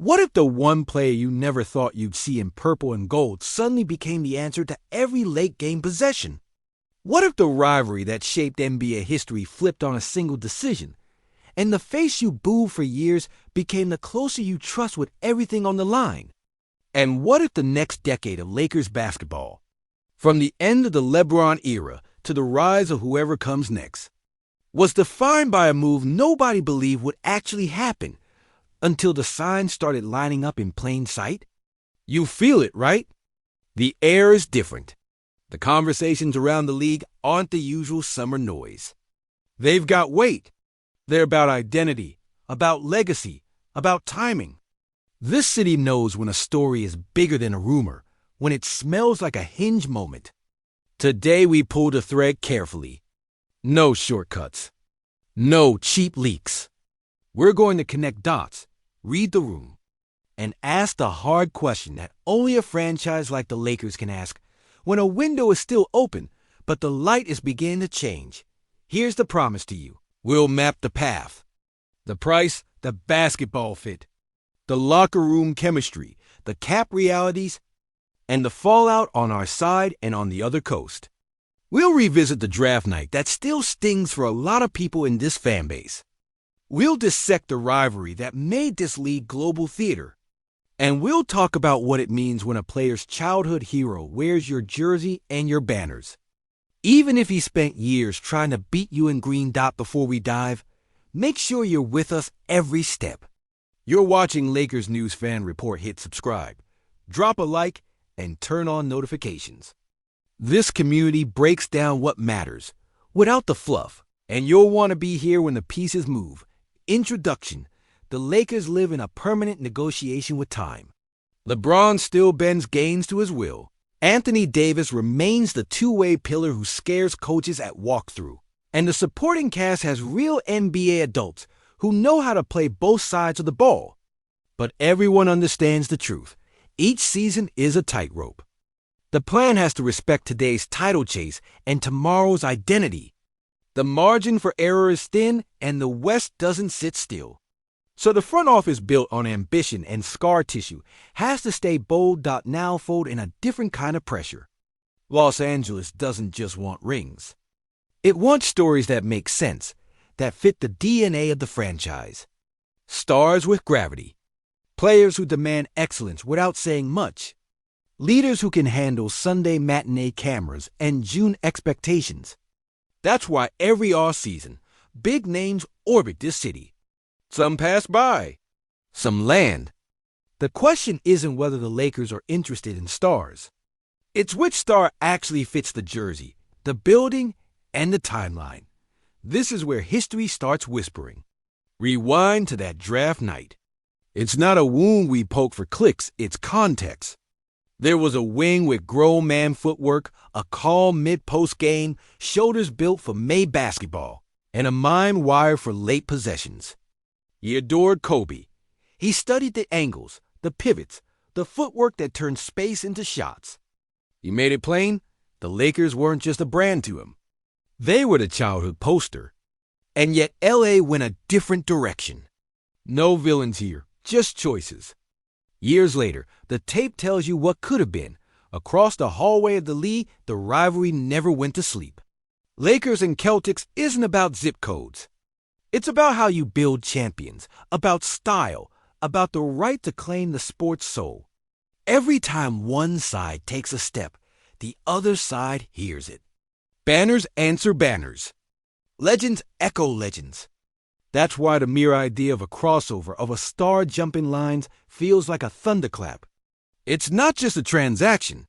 What if the one player you never thought you'd see in purple and gold suddenly became the answer to every late-game possession? What if the rivalry that shaped NBA history flipped on a single decision, and the face you booed for years became the closer you trust with everything on the line? And what if the next decade of Lakers basketball, from the end of the LeBron era to the rise of whoever comes next, was defined by a move nobody believed would actually happen until the signs started lining up in plain sight? You feel it, right? The air is different. The conversations around the league aren't the usual summer noise. They've got weight. They're about identity, about legacy, about timing. This city knows when a story is bigger than a rumor, when it smells like a hinge moment. Today we pulled a thread carefully. No shortcuts. No cheap leaks. We're going to connect dots, read the room, and ask the hard question that only a franchise like the Lakers can ask when a window is still open, but the light is beginning to change. Here's the promise to you. We'll map the path. The price, the basketball fit, the locker room chemistry, the cap realities, and the fallout on our side and on the other coast. We'll revisit the draft night that still stings for a lot of people in this fan base. We'll dissect the rivalry that made this league global theater. And we'll talk about what it means when a player's childhood hero wears your jersey and your banners. Even if he spent years trying to beat you in Green Dot before we dive, make sure you're with us every step. You're watching Lakers News Fan Report. Hit subscribe, drop a like, and turn on notifications. This community breaks down what matters, without the fluff, and you'll want to be here when the pieces move. Introduction: the Lakers live in a permanent negotiation with time. LeBron still bends gains to his will. Anthony Davis remains the two-way pillar who scares coaches at walkthrough. And the supporting cast has real NBA adults who know how to play both sides of the ball. But everyone understands the truth. Each season is a tightrope. The plan has to respect today's title chase and tomorrow's identity. The margin for error is thin, and the West doesn't sit still. So the front office, built on ambition and scar tissue, has to stay bold. Now fold in a different kind of pressure. Los Angeles doesn't just want rings. It wants stories that make sense, that fit the DNA of the franchise. Stars with gravity. Players who demand excellence without saying much. Leaders who can handle Sunday matinee cameras and June expectations. That's why every offseason, big names orbit this city. Some pass by, some land. The question isn't whether the Lakers are interested in stars. It's which star actually fits the jersey, the building, and the timeline. This is where history starts whispering. Rewind to that draft night. It's not a wound we poke for clicks, it's context. There was a wing with grown man footwork, a calm mid-post game, shoulders built for May basketball, and a mind wired for late possessions. He adored Kobe. He studied the angles, the pivots, the footwork that turned space into shots. He made it plain, the Lakers weren't just a brand to him. They were the childhood poster. And yet LA went a different direction. No villains here, just choices. Years later, the tape tells you what could have been. Across the hallway of the league, the rivalry never went to sleep. Lakers and Celtics isn't about zip codes. It's about how you build champions, about style, about the right to claim the sport's soul. Every time one side takes a step, the other side hears it. Banners answer banners. Legends echo legends. That's why the mere idea of a crossover, of a star jumping lines, feels like a thunderclap. It's not just a transaction.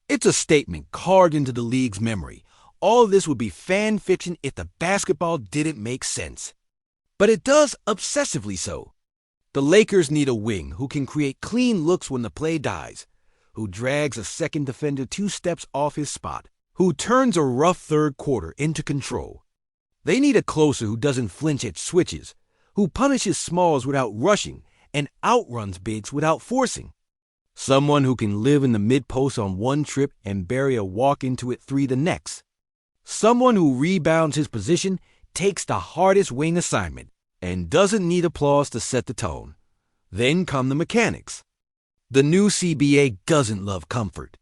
It's a statement carved into the league's memory. All of this would be fan fiction if the basketball didn't make sense. But it does, obsessively so. The Lakers need a wing who can create clean looks when the play dies, who drags a second defender 2 steps off his spot, who turns a rough third quarter into control. They need a closer who doesn't flinch at switches, who punishes smalls without rushing and outruns bigs without forcing. Someone who can live in the mid-post on one trip and bury a walk into it 3 the next. Someone who rebounds his position, takes the hardest wing assignment, and doesn't need applause to set the tone. Then come the mechanics. The new CBA doesn't love comfort.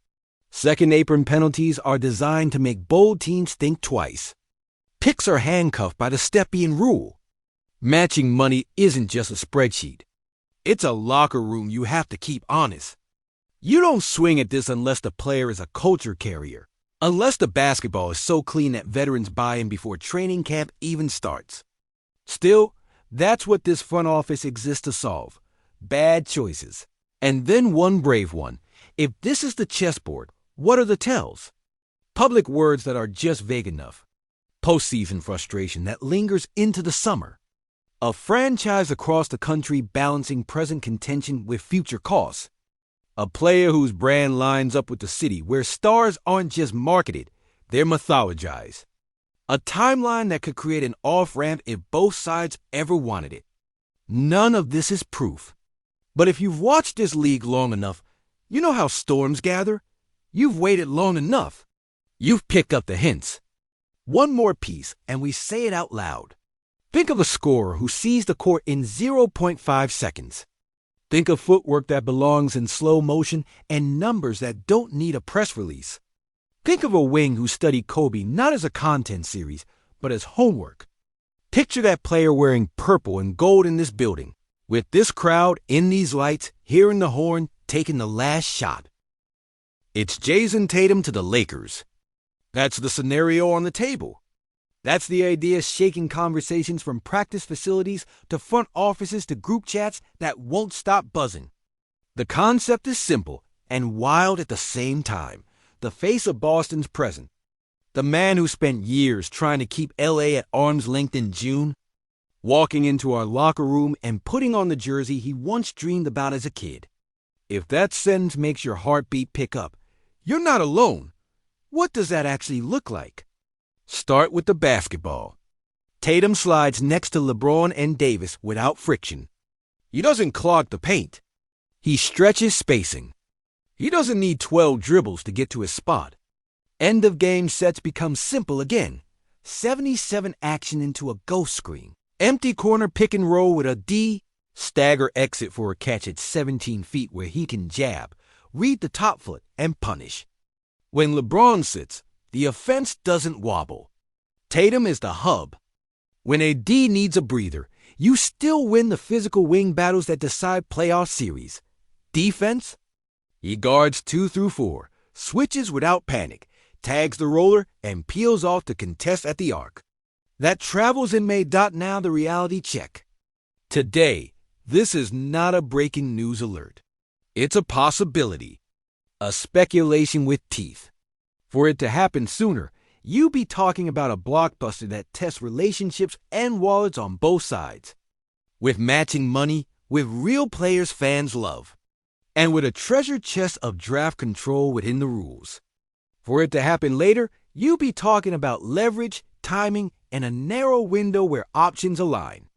Second apron penalties are designed to make bold teams think twice. Picks are handcuffed by the step-in rule. Matching money isn't just a spreadsheet. It's a locker room you have to keep honest. You don't swing at this unless the player is a culture carrier. Unless the basketball is so clean that veterans buy in before training camp even starts. Still, that's what this front office exists to solve. Bad choices. And then one brave one. If this is the chessboard, what are the tells? Public words that are just vague enough. Postseason frustration that lingers into the summer. A franchise across the country balancing present contention with future costs. A player whose brand lines up with the city where stars aren't just marketed, they're mythologized. A timeline that could create an off-ramp if both sides ever wanted it. None of this is proof. But if you've watched this league long enough, you know how storms gather. You've waited long enough. You've picked up the hints. One more piece, and we say it out loud. Think of a scorer who sees the court in 0.5 seconds. Think of footwork that belongs in slow motion and numbers that don't need a press release. Think of a wing who studied Kobe not as a content series, but as homework. Picture that player wearing purple and gold in this building, with this crowd, in these lights, hearing the horn, taking the last shot. It's Jason Tatum to the Lakers. That's the scenario on the table. That's the idea shaking conversations from practice facilities to front offices to group chats that won't stop buzzing. The concept is simple and wild at the same time. The face of Boston's present. The man who spent years trying to keep LA at arm's length in June. Walking into our locker room and putting on the jersey he once dreamed about as a kid. If that sentence makes your heartbeat pick up, you're not alone. What does that actually look like? Start with the basketball. Tatum slides next to LeBron and Davis without friction. He doesn't clog the paint. He stretches spacing. He doesn't need 12 dribbles to get to his spot. End-of-game sets become simple again. 77 action into a ghost screen. Empty corner pick and roll with a D. Stagger exit for a catch at 17 feet where he can jab, read the top foot, and punish. When LeBron sits, the offense doesn't wobble. Tatum is the hub. When AD needs a breather, you still win the physical wing battles that decide playoff series. Defense? He guards 2 through 4, switches without panic, tags the roller, and peels off to contest at the arc. That travels and made now the reality check. Today, this is not a breaking news alert. It's a possibility. A speculation with teeth. For it to happen sooner, you'd be talking about a blockbuster that tests relationships and wallets on both sides. With matching money, with real players fans love. And with a treasure chest of draft control within the rules. For it to happen later, you'd be talking about leverage, timing, and a narrow window where options align.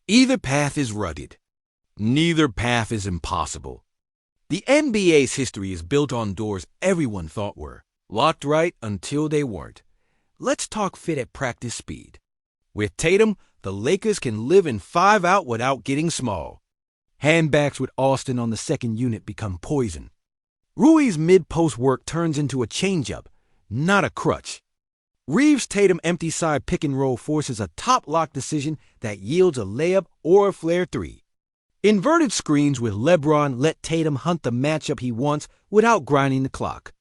Either path is rugged. Neither path is impossible. The NBA's history is built on doors everyone thought were locked right until they weren't. Let's talk fit at practice speed. With Tatum, the Lakers can live in 5 out without getting small. Handbacks with Austin on the second unit become poison. Rui's mid-post work turns into a changeup, not a crutch. Reeves' Tatum empty side pick and roll forces a top lock decision that yields a layup or a flare 3. Inverted screens with LeBron let Tatum hunt the matchup he wants without grinding the clock.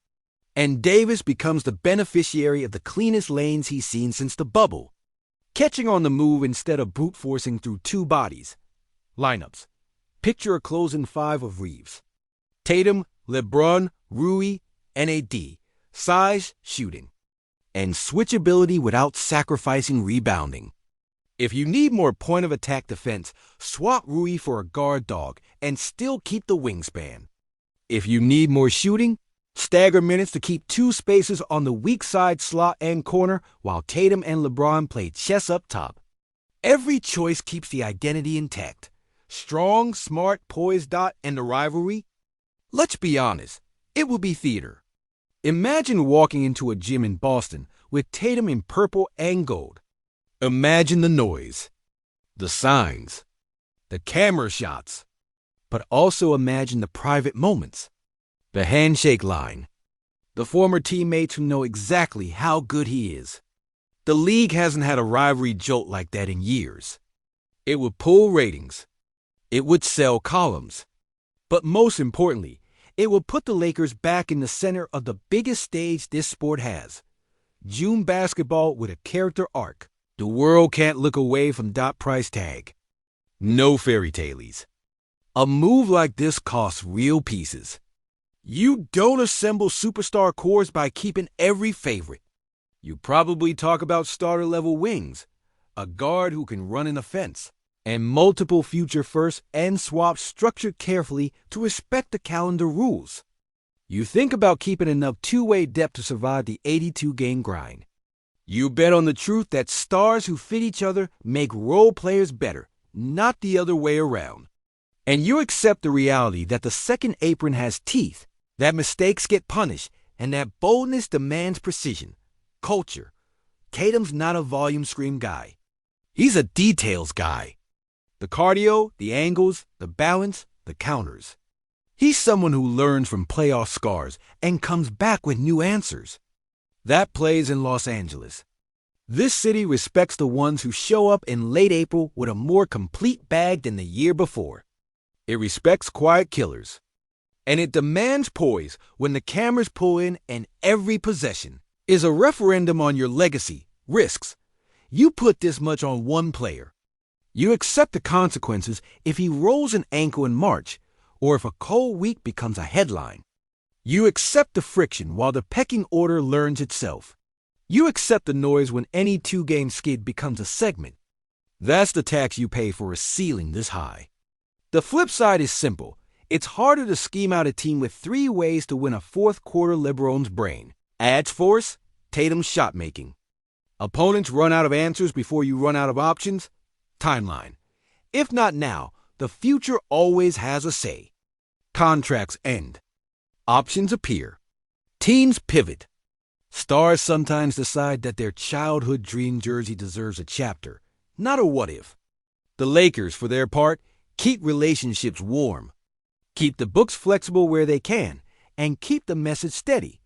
And Davis becomes the beneficiary of the cleanest lanes he's seen since the bubble. Catching on the move instead of brute forcing through 2 bodies. Lineups. Picture a closing 5 of Reeves. Tatum, LeBron, Rui, and AD. Size, shooting. And switchability without sacrificing rebounding. If you need more point-of-attack defense, swap Rui for a guard dog and still keep the wingspan. If you need more shooting, stagger minutes to keep 2 spaces on the weak side slot and corner while Tatum and LeBron play chess up top. Every choice keeps the identity intact. Strong, smart, poised. And the rivalry? Let's be honest, it will be theater. Imagine walking into a gym in Boston with Tatum in purple and gold. Imagine the noise, the signs, the camera shots. But also imagine the private moments. The handshake line. The former teammates who know exactly how good he is. The league hasn't had a rivalry jolt like that in years. It would pull ratings. It would sell columns. But most importantly, it would put the Lakers back in the center of the biggest stage this sport has. June basketball with a character arc. The world can't look away from dot price tag. No fairy tales. A move like this costs real pieces. You don't assemble superstar cores by keeping every favorite. You probably talk about starter-level wings, a guard who can run an offense, and multiple future firsts and swaps structured carefully to respect the calendar rules. You think about keeping enough two-way depth to survive the 82-game grind. You bet on the truth that stars who fit each other make role players better, not the other way around. And you accept the reality that the second apron has teeth, that mistakes get punished, and that boldness demands precision. Culture. Tatum's not a volume scream guy. He's a details guy. The cardio, the angles, the balance, the counters. He's someone who learns from playoff scars and comes back with new answers. That plays in Los Angeles. This city respects the ones who show up in late April with a more complete bag than the year before. It respects quiet killers. And it demands poise when the cameras pull in and every possession is a referendum on your legacy, risks. You put this much on one player. You accept the consequences if he rolls an ankle in March or if a cold week becomes a headline. You accept the friction while the pecking order learns itself. You accept the noise when any two-game skid becomes a segment. That's the tax you pay for a ceiling this high. The flip side is simple. It's harder to scheme out a team with 3 ways to win a fourth-quarter LeBron's brain. Adds force, Tatum's shot-making. Opponents run out of answers before you run out of options. Timeline. If not now, the future always has a say. Contracts end. Options appear. Teams pivot. Stars sometimes decide that their childhood dream jersey deserves a chapter, not a what-if. The Lakers, for their part, keep relationships warm. Keep the books flexible where they can, and keep the message steady.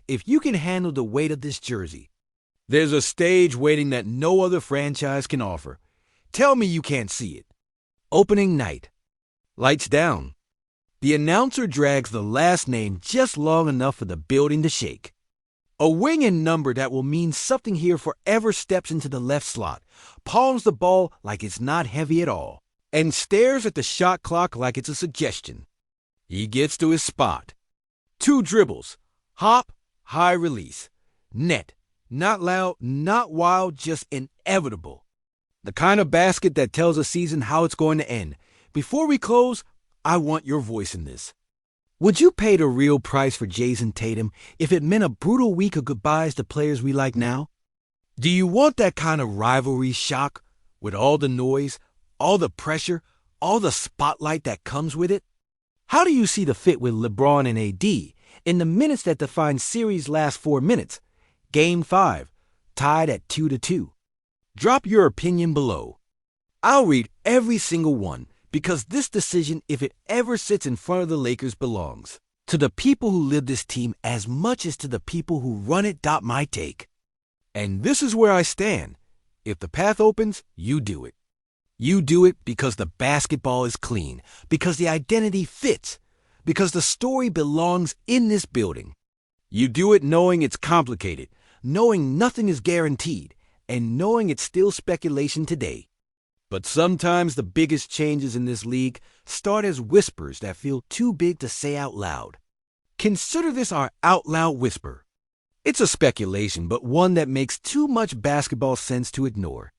If you can handle the weight of this jersey, there's a stage waiting that no other franchise can offer. Tell me you can't see it. Opening night. Lights down. The announcer drags the last name just long enough for the building to shake. A wing and number that will mean something here forever steps into the left slot, palms the ball like it's not heavy at all, and stares at the shot clock like it's a suggestion. He gets to his spot. 2 dribbles. Hop, high release. Net. Not loud, not wild, just inevitable. The kind of basket that tells a season how it's going to end. Before we close, I want your voice in this. Would you pay the real price for Jason Tatum if it meant a brutal week of goodbyes to players we like now? Do you want that kind of rivalry shock with all the noise, all the pressure, all the spotlight that comes with it? How do you see the fit with LeBron and AD in the minutes that define series' last 4 minutes? Game 5, tied at 2-2. Drop your opinion below. I'll read every single one because this decision, if it ever sits in front of the Lakers, belongs to the people who live this team as much as to the people who run it. My take. And this is where I stand. If the path opens, you do it. You do it because the basketball is clean, because the identity fits, because the story belongs in this building. You do it knowing it's complicated, knowing nothing is guaranteed, and knowing it's still speculation today. But sometimes the biggest changes in this league start as whispers that feel too big to say out loud. Consider this our out loud whisper. It's a speculation, but one that makes too much basketball sense to ignore.